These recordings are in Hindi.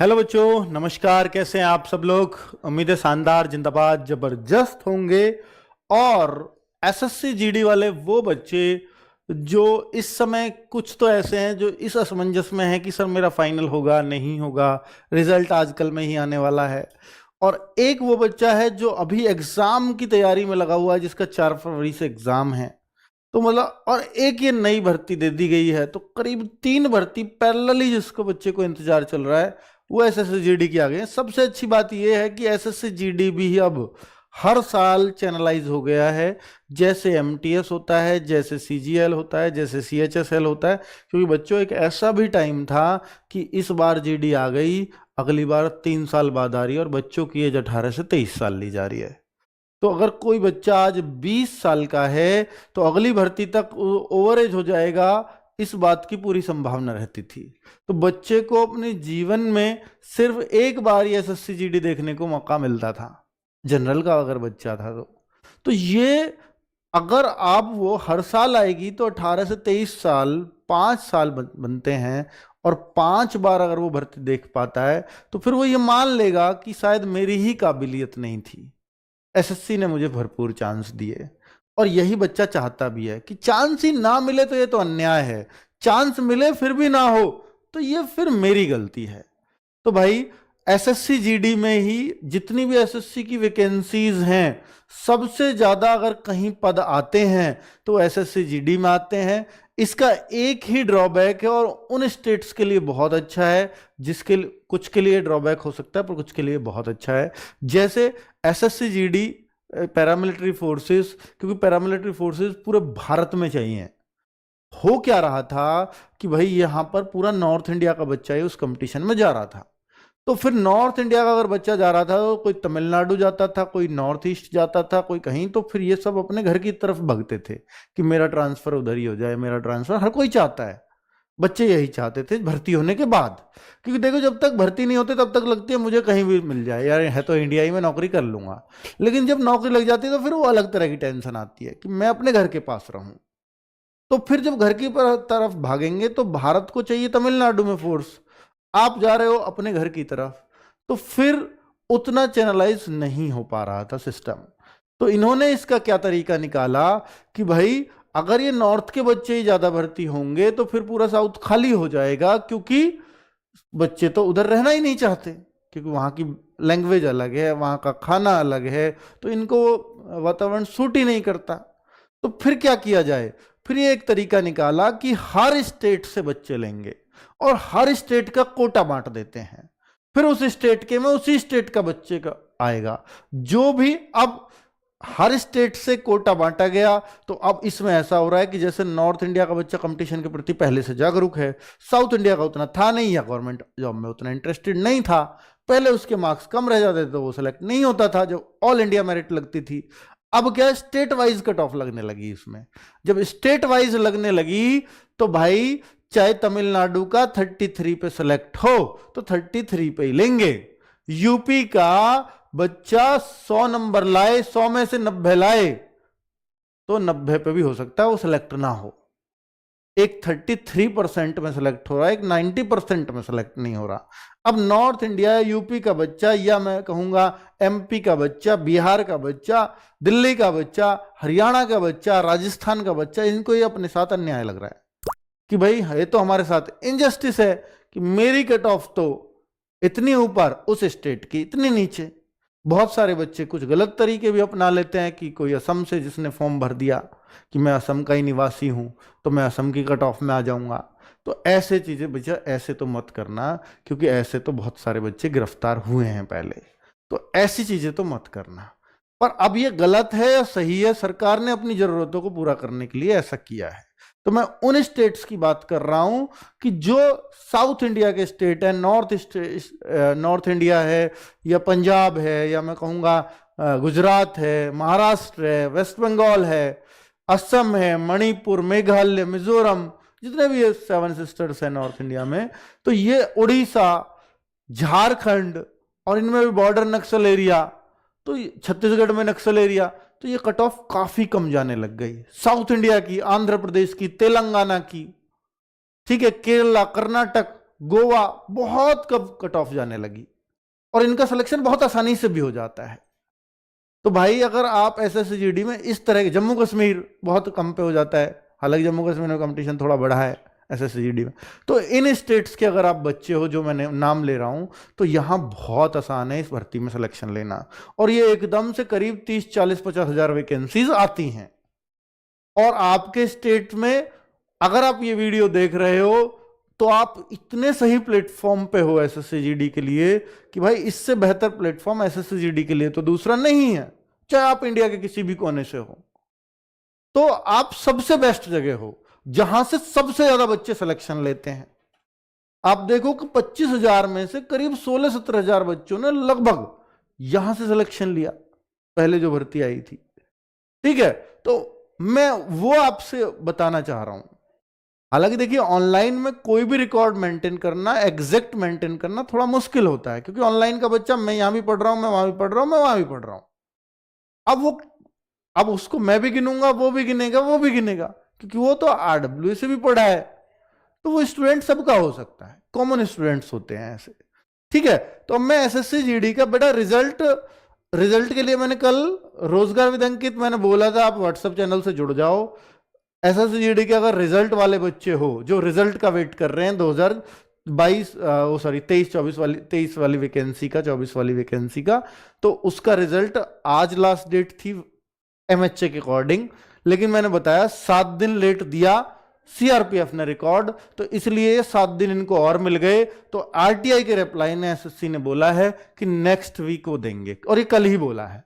हेलो बच्चों, नमस्कार। कैसे हैं आप सब लोग? उम्मीद है शानदार, जिंदाबाद, जबरदस्त होंगे। और एसएससी जीडी वाले वो बच्चे जो इस समय कुछ तो ऐसे हैं जो इस असमंजस में हैं कि सर मेरा फाइनल होगा नहीं होगा, रिजल्ट आजकल में ही आने वाला है। और एक वो बच्चा है जो अभी एग्जाम की तैयारी में लगा हुआ है, जिसका 4 फरवरी से एग्जाम है। तो मतलब और एक ये नई भर्ती दे दी गई है, तो करीब 3 भर्ती पैरेलली जिसको बच्चे को इंतजार चल रहा है वो एसएससी जीडी की आ गई है। सबसे अच्छी बात यह है कि एसएससी जीडी भी अब हर साल चैनलाइज हो गया है। जैसे एमटीएस होता है, जैसे सीजीएल होता है, जैसे सीएचएसएल होता है। क्योंकि बच्चों एक ऐसा भी टाइम था कि इस बार जीडी आ गई, अगली बार 3 साल बाद आ रही है और बच्चों की एज 18 से 23 साल ली जा रही है। तो अगर कोई बच्चा आज 20 साल का है तो अगली भर्ती तक ओवर एज हो जाएगा, इस बात की पूरी संभावना रहती थी। तो बच्चे को अपने जीवन में सिर्फ एक बार ही एसएससी जीडी देखने को मौका मिलता था, जनरल का अगर बच्चा था तो ये अगर आप वो हर साल आएगी तो 18 से 23 साल 5 साल बनते हैं। और 5 बार अगर वो भर्ती देख पाता है तो फिर वो ये मान लेगा कि शायद मेरी ही काबिलियत नहीं थी, एसएससी ने मुझे भरपूर चांस दिए। और यही बच्चा चाहता भी है कि चांस ही ना मिले तो ये तो अन्याय है, चांस मिले फिर भी ना हो तो ये फिर मेरी गलती है। तो भाई एसएससी जीडी में ही जितनी भी एसएससी की वैकेंसीज हैं, सबसे ज्यादा अगर कहीं पद आते हैं तो एसएससी जीडी में आते हैं। इसका एक ही ड्रॉबैक है और उन स्टेट्स के लिए बहुत अच्छा है, जिसके कुछ के लिए ड्रॉबैक हो सकता है पर कुछ के लिए बहुत अच्छा है। जैसे एसएससी जीडी पैरामिलिट्री फोर्सेस, क्योंकि पैरामिलिट्री फोर्सेस पूरे भारत में चाहिए। हो क्या रहा था कि भाई यहां पर पूरा नॉर्थ इंडिया का बच्चा ही उस कंपटीशन में जा रहा था। तो फिर नॉर्थ इंडिया का अगर बच्चा जा रहा था तो कोई तमिलनाडु जाता था, कोई नॉर्थ ईस्ट जाता था, कोई कहीं। तो फिर ये सब अपने घर की तरफ भगते थे कि मेरा ट्रांसफर उधर ही हो जाए, मेरा ट्रांसफर। हर कोई चाहता है, बच्चे यही चाहते थे भर्ती होने के बाद। क्योंकि देखो, जब तक भर्ती नहीं होते तब तक लगती है मुझे कहीं भी मिल जाए, यार है तो इंडिया ही में, नौकरी कर लूंगा। लेकिन जब नौकरी लग जाती है तो फिर वो अलग तरह की टेंशन आती है कि मैं अपने घर के पास रहूं। तो फिर जब घर की तरफ भागेंगे तो भारत को चाहिए तमिलनाडु में फोर्स, आप जा रहे हो अपने घर की तरफ, तो फिर उतना चैनलाइज नहीं हो पा रहा था सिस्टम। तो इन्होंने इसका क्या तरीका निकाला कि भाई अगर ये नॉर्थ के बच्चे ही ज्यादा भर्ती होंगे तो फिर पूरा साउथ खाली हो जाएगा, क्योंकि बच्चे तो उधर रहना ही नहीं चाहते, क्योंकि वहां की लैंग्वेज अलग है, वहां का खाना अलग है, तो इनको वातावरण सूट ही नहीं करता। तो फिर क्या किया जाए? फिर ये एक तरीका निकाला कि हर स्टेट से बच्चे लेंगे और हर स्टेट का कोटा बांट देते हैं। फिर उस स्टेट के में उसी स्टेट का बच्चे का आएगा जो भी। अब हर स्टेट से कोटा बांटा गया, तो अब इसमें ऐसा हो रहा है कि जैसे नॉर्थ इंडिया का बच्चा कंपटीशन के प्रति पहले से जागरूक है, साउथ इंडिया का उतना था नहीं, या गवर्नमेंट जॉब में उतना इंटरेस्टेड नहीं था, पहले उसके मार्क्स कम रह जाते थे तो वो सेलेक्ट नहीं होता था, जो ऑल इंडिया मेरिट लगती थी। अब क्या, स्टेट वाइज कट ऑफ लगने लगी इसमें। जब स्टेट वाइज लगने लगी तो भाई चाहे तमिलनाडु का 33 पे सेलेक्ट हो तो 33 पे ही लेंगे। यूपी का बच्चा 100 नंबर लाए, 100 में से 90 लाए, तो 90 पे भी हो सकता है वो सिलेक्ट ना हो। एक 33% में सिलेक्ट हो रहा है, एक 90% में सिलेक्ट नहीं हो रहा। अब नॉर्थ इंडिया, यूपी का बच्चा, या मैं कहूंगा एमपी का बच्चा, बिहार का बच्चा, दिल्ली का बच्चा, हरियाणा का बच्चा, राजस्थान का बच्चा, इनको ये अपने साथ अन्याय लग रहा है कि भाई ये तो हमारे साथ इनजस्टिस है कि मेरी कट ऑफ तो इतनी ऊपर, उस स्टेट की इतनी नीचे। बहुत सारे बच्चे कुछ गलत तरीके भी अपना लेते हैं कि कोई असम से जिसने फॉर्म भर दिया कि मैं असम का ही निवासी हूं तो मैं असम की कट ऑफ में आ जाऊंगा। तो ऐसे चीजें बच्चा ऐसे तो मत करना, क्योंकि ऐसे तो बहुत सारे बच्चे गिरफ्तार हुए हैं पहले। तो ऐसी चीजें तो मत करना। पर अब ये गलत है या सही है, सरकार ने अपनी जरूरतों को पूरा करने के लिए ऐसा किया है। तो मैं उन स्टेट्स की बात कर रहा हूं कि जो साउथ इंडिया के स्टेट है, नॉर्थ इंडिया है, या पंजाब है, या मैं कहूंगा गुजरात है, महाराष्ट्र है, वेस्ट बंगाल है, असम है, मणिपुर, मेघालय, मिजोरम, जितने भी 7 सिस्टर्स है नॉर्थ इंडिया में, तो ये उड़ीसा, झारखंड, और इनमें भी बॉर्डर नक्सल एरिया, तो छत्तीसगढ़ में नक्सल एरिया, तो ये कट ऑफ काफी कम जाने लग गई। साउथ इंडिया की, आंध्र प्रदेश की, तेलंगाना की, ठीक है, केरला, कर्नाटक, गोवा, बहुत कब कट ऑफ जाने लगी और इनका सिलेक्शन बहुत आसानी से भी हो जाता है। तो भाई अगर आप एसएससीजीडी में इस तरह के, जम्मू कश्मीर बहुत कम पे हो जाता है, हालांकि जम्मू कश्मीर में कंपटीशन थोड़ा बढ़ा है एसएससीजीडी में, तो इन स्टेट्स के अगर आप बच्चे हो, जो मैंने नाम ले रहा हूं, तो यहां बहुत आसान है इस भर्ती में सिलेक्शन लेना। और ये एकदम से करीब 30, 40, 50 हजार वैकेंसीज आती हैं। और आपके स्टेट में अगर आप ये वीडियो देख रहे हो तो आप इतने सही प्लेटफॉर्म पे हो एसएससीजीडी के लिए कि भाई इससे बेहतर प्लेटफॉर्म एसएससीजीडी के लिए तो दूसरा नहीं है, चाहे आप इंडिया के किसी भी कोने से हो। तो आप सबसे बेस्ट जगह हो जहां से सबसे ज्यादा बच्चे सिलेक्शन लेते हैं। आप देखो कि 25,000 में से करीब 16-17 हजार बच्चों ने लगभग यहां से सिलेक्शन लिया, पहले जो भर्ती आई थी। ठीक है, तो मैं वो आपसे बताना चाह रहा हूं। हालांकि देखिए ऑनलाइन में कोई भी रिकॉर्ड मेंटेन करना, एग्जैक्ट मेंटेन करना थोड़ा मुश्किल होता है, क्योंकि ऑनलाइन का बच्चा मैं यहां भी पढ़ रहा हूं, मैं वहां भी पढ़ रहा हूं, मैं वहां भी पढ़ रहा हूं। अब उसको मैं भी गिनूंगा, वो भी गिनेगा, वो भी गिनेगा, क्योंकि वो तो आरडब्ल्यू से भी पढ़ा है। तो वो स्टूडेंट सबका हो सकता है, कॉमन स्टूडेंट्स होते हैं ऐसे। ठीक है, तो अब मैं एसएससीजीडी का बेटा रिजल्ट के लिए मैंने कल रोजगार विद अंकित मैंने बोला था, आप व्हाट्सएप चैनल से जुड़ जाओ। एसएससीजीडी के अगर रिजल्ट वाले बच्चे हो जो रिजल्ट का वेट कर रहे हैं 23 वाली वैकेंसी का, 24 वाली वैकेंसी का, तो उसका रिजल्ट आज लास्ट डेट थी एमएचए के अकॉर्डिंग, लेकिन मैंने बताया 7 दिन लेट दिया सीआरपीएफ ने रिकॉर्ड, तो इसलिए 7 दिन इनको और मिल गए। तो आरटीआई के रिप्लाई ने एसएससी ने बोला है कि नेक्स्ट वीक वो देंगे, और ये कल ही बोला है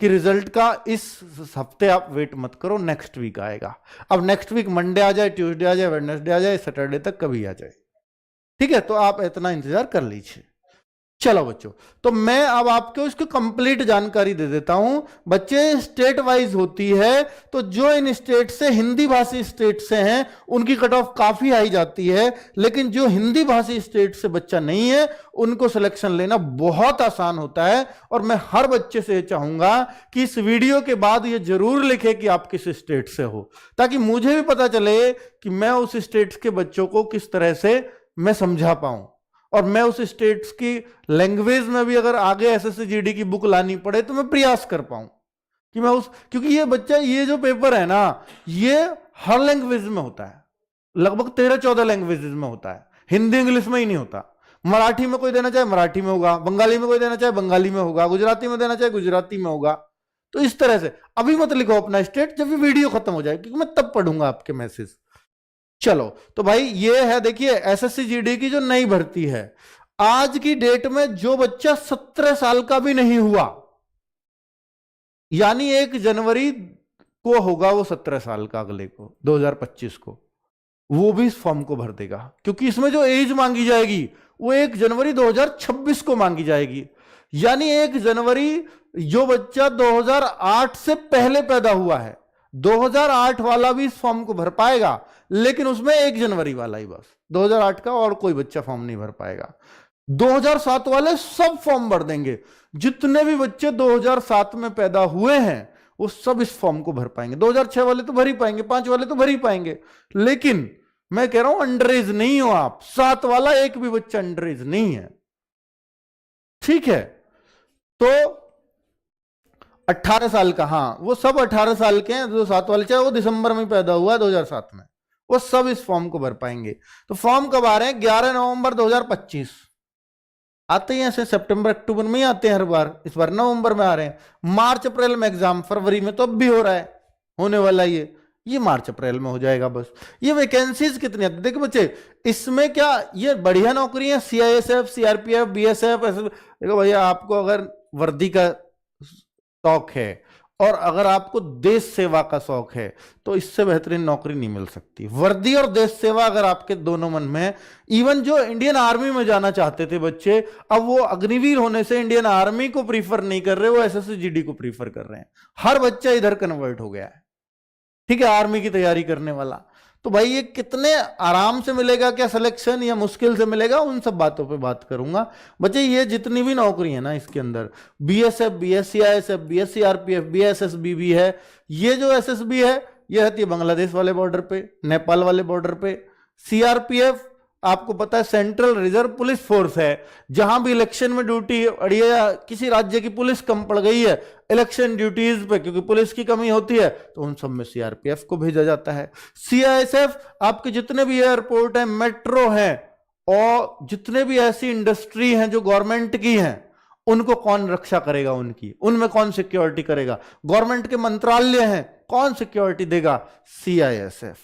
कि रिजल्ट का इस हफ्ते आप वेट मत करो, नेक्स्ट वीक आएगा। अब नेक्स्ट वीक मंडे आ जाए, ट्यूसडे आ जाए, वेडनेसडे आ जाए, सैटरडे तक कभी आ जाए। ठीक है, तो आप इतना इंतजार कर लीजिए। चलो बच्चों, तो मैं अब आपको इसकी कंप्लीट जानकारी दे देता हूं। बच्चे स्टेट वाइज होती है, तो जो इन स्टेट से हिंदी भाषी स्टेट से हैं उनकी कट ऑफ काफी हाई जाती है, लेकिन जो हिंदी भाषी स्टेट से बच्चा नहीं है उनको सिलेक्शन लेना बहुत आसान होता है। और मैं हर बच्चे से चाहूंगा कि इस वीडियो के बाद ये जरूर लिखे कि आप किस स्टेट से हो, ताकि मुझे भी पता चले कि मैं उस स्टेट के बच्चों को किस तरह से मैं समझा पाऊं, और मैं उस स्टेट्स की लैंग्वेज में भी अगर आगे एसएससीजीडी की बुक लानी पड़े तो मैं प्रयास कर पाऊं कि मैं क्योंकि ये बच्चा, ये जो पेपर है ना, ये हर लैंग्वेज में होता है, लगभग 13-14 लैंग्वेजेस में होता है, हिंदी इंग्लिश में ही नहीं होता। मराठी में कोई देना चाहे मराठी में होगा, बंगाली में कोई देना चाहे बंगाली में होगा, गुजराती में देना चाहे गुजराती में होगा। तो इस तरह से अभी मत लिखो अपना स्टेट, जब भी वीडियो खत्म हो जाए, क्योंकि मैं तब पढ़ूंगा आपके मैसेज। चलो, तो भाई ये है, देखिए एसएससीजीडी की जो नई भर्ती है, आज की डेट में जो बच्चा 17 साल का भी नहीं हुआ, यानी 1 जनवरी को होगा वो 17 साल का, अगले को 2025 को, वो भी इस फॉर्म को भर देगा, क्योंकि इसमें जो एज मांगी जाएगी वो 1 जनवरी 2026 को मांगी जाएगी। यानी 1 जनवरी जो बच्चा 2008 से पहले पैदा हुआ है, 2008 वाला भी इस फॉर्म को भर पाएगा, लेकिन उसमें 1 जनवरी वाला ही बस, 2008 का और कोई बच्चा फॉर्म नहीं भर पाएगा। 2007 वाले सब फॉर्म भर देंगे, जितने भी बच्चे 2007 में पैदा हुए हैं वो सब इस फॉर्म को भर पाएंगे। 2006 वाले तो भर ही पाएंगे, 5 वाले तो भर ही पाएंगे, लेकिन मैं कह रहा हूं अंडर एज नहीं हो आप, 7 वाला एक भी बच्चा अंडर एज नहीं है। ठीक है, तो 18 साल का, हाँ वो सब 18 साल के हैं, जो 7 वाले, चाहे वो दिसंबर में पैदा हुआ है 2007 में, वो सब इस फॉर्म को भर पाएंगे। तो फॉर्म कब आ रहे हैं? 11 नवंबर 2025 आते हैं, ऐसे सितंबर अक्टूबर में ही आते हैं हर बार, इस बार नवंबर में आ रहे हैं। मार्च अप्रैल में एग्जाम, फरवरी में तो अब भी हो रहा है, होने वाला ये मार्च अप्रैल में हो जाएगा बस। ये वैकेंसीज कितनी आती है देखो बच्चे, इसमें क्या ये बढ़िया नौकरी है, सीआईएसएफ, सीआरपीएफ, बीएसएफ, देखो भैया आपको अगर वर्दी का शौक है और अगर आपको देश सेवा का शौक है तो इससे बेहतरीन नौकरी नहीं मिल सकती। वर्दी और देश सेवा अगर आपके दोनों मन में है, इवन जो इंडियन आर्मी में जाना चाहते थे बच्चे, अब वो अग्निवीर होने से इंडियन आर्मी को प्रीफर नहीं कर रहे, वो एसएससीजीडी को प्रीफर कर रहे हैं। हर बच्चा इधर कन्वर्ट हो गया है, ठीक है, आर्मी की तैयारी करने वाला। तो भाई ये कितने आराम से मिलेगा क्या सिलेक्शन, या मुश्किल से मिलेगा, उन सब बातों पे बात करूंगा बच्चे। ये जितनी भी नौकरी है ना इसके अंदर, बीएसएफ, बीएससीआईएसएफ, बीएससीआरपीएफ, बीएसएसबी भी है, ये जो एसएसबी है ये रहती है बांग्लादेश वाले बॉर्डर पे, नेपाल वाले बॉर्डर पे। सीआरपीएफ आपको पता है सेंट्रल रिजर्व पुलिस फोर्स है, जहां भी इलेक्शन में ड्यूटी या किसी राज्य की पुलिस कम पड़ गई है इलेक्शन ड्यूटीज पे, क्योंकि पुलिस की कमी होती है, तो उन सब में सीआरपीएफ को भेजा जाता है। सीआईएसएफ आपके जितने भी एयरपोर्ट हैं, मेट्रो हैं, और जितने भी ऐसी इंडस्ट्री हैं जो गवर्नमेंट की हैं, उनको कौन रक्षा करेगा, उनकी उनमें कौन सिक्योरिटी करेगा? गवर्नमेंट के मंत्रालय हैं, कौन सिक्योरिटी देगा? CISF,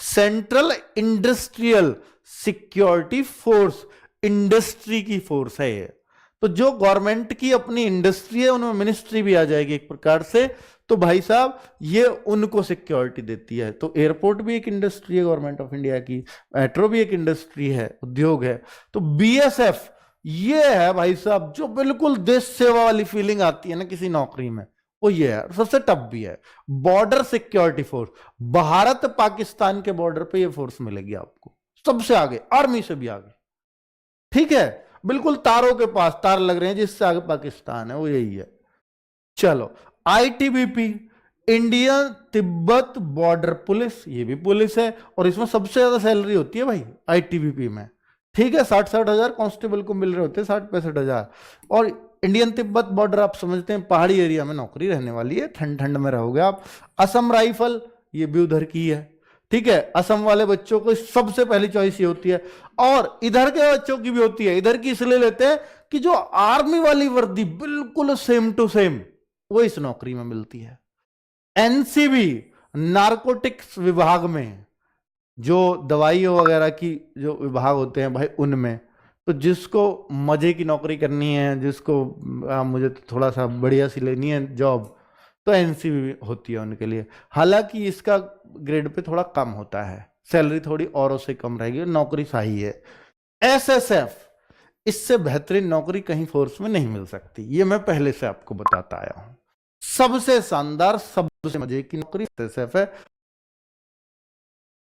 central industrial security force, industry की फोर्स है ये। तो जो गवर्नमेंट की अपनी इंडस्ट्री है उनमें मिनिस्ट्री भी आ जाएगी एक प्रकार से, तो भाई साहब ये उनको सिक्योरिटी देती है। तो एयरपोर्ट भी एक इंडस्ट्री है गवर्नमेंट ऑफ इंडिया की, मेट्रो भी एक इंडस्ट्री है, उद्योग है। तो बीएसएफ ये है भाई साहब जो बिल्कुल देश सेवा वाली फीलिंग आती है ना किसी नौकरी में, वो ये है। सबसे टफ भी है, border security force, Bharat Pakistan के बॉर्डर पे ये फोर्स मिलेगी आपको, सबसे आगे, आर्मी से भी आगे, ठीक है, बिल्कुल तारों के पास, तार लग रहे हैं जिससे आगे पाकिस्तान है, वो यही है। चलो, ITBP, Indian Tibet border police, ये भी पुलिस है, और इसमें सबसे ज्यादा सैलरी होती है भाई आईटीबीपी में, ठीक है, 60-60 हजार कांस्टेबल को मिल रहे होते हैं, 60-65 हजार। और इंडियन तिब्बत बॉर्डर आप समझते हैं पहाड़ी एरिया में नौकरी रहने वाली है, ठंड ठंड में रहोगे आप। असम राइफल, ये भी उधर की है, ठीक है, असम वाले बच्चों को सबसे पहली चॉइस ये होती है, और इधर के बच्चों की भी होती है। इधर की इसलिए लेते हैं कि जो आर्मी वाली वर्दी बिल्कुल सेम टू सेम वो इस नौकरी में मिलती है। एनसीबी, नारकोटिक्स विभाग में, जो दवाइयों वगैरह की जो विभाग होते हैं भाई, उनमें तो जिसको मजे की नौकरी करनी है, जिसको मुझे तो थोड़ा सा बढ़िया सी लेनी है जॉब, तो एनसीबी होती है उनके लिए। हालांकि इसका ग्रेड पे थोड़ा कम होता है, सैलरी थोड़ी औरों से कम रहेगी, नौकरी सही है। एसएसएफ, इससे बेहतरीन नौकरी कहीं फोर्स में नहीं मिल सकती, ये मैं पहले से आपको बताता आया हूं। सबसे शानदार, सबसे मजे की नौकरी एसएसएफ है।